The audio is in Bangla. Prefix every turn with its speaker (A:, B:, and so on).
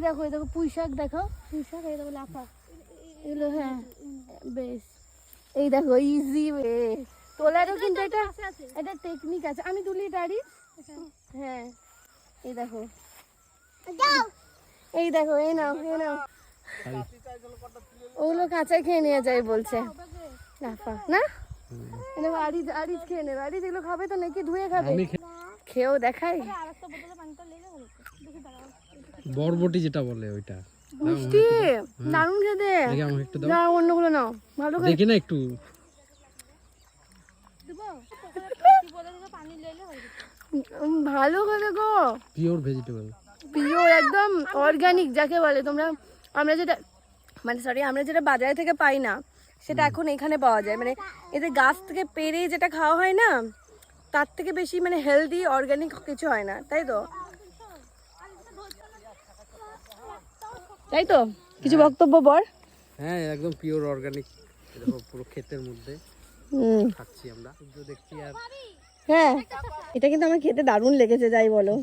A: দেখো এই দেখো পুঁই শাক, দেখো পুঁই শাক, এই দেখো লাফা এগুলো। হ্যাঁ বেশ, এই দেখো ইজি ওয়ে তোলারও কিন্তু এটা টেকনিক আছে। আমি তুলি ডাড়ি। হ্যাঁ এই দেখো, এই দেখো, এই নাও এই নাও। ওগুলো কাঁচাই খেয়ে নিয়ে যায় বলছে লাফা না। আরিজ আরিজ খেয়ে নেবে, আরিজ এগুলো খাবে তো নাকি ধুয়ে খাবে? খেয়েও দেখাই।
B: বরবটি যেটা বলে ওইটা
A: মিষ্টি দারুণ খেতে। না অন্যগুলো নাও, ভালো
B: দেখি না একটু।
A: ভালো খেতে গো,
B: পিওর ভেজিটেবল,
A: পিওর একদম অর্গানিক যাকে বলে। তোমরা আমরা যেটা মানে সরি আমরা যেটা বাজারে থেকে পাই না সেটা এখন এখানে পাওয়া যায়। মানে এদের গাছ থেকে পেরে যেটা খাওয়া হয় না তার থেকে বেশি মানে হেলদি অর্গানিক কিছু হয় না, তাই তো? তাই তো, কিছু বক্তব্য বল।
B: হ্যাঁ একদম পিওর অর্গানিক, দেখো পুরো ক্ষেতের মধ্যে খাচ্ছি আমরা, দেখছি। আর
A: হ্যাঁ এটা কিন্তু আমার খেতে দারুণ লেগেছে, যাই বলো।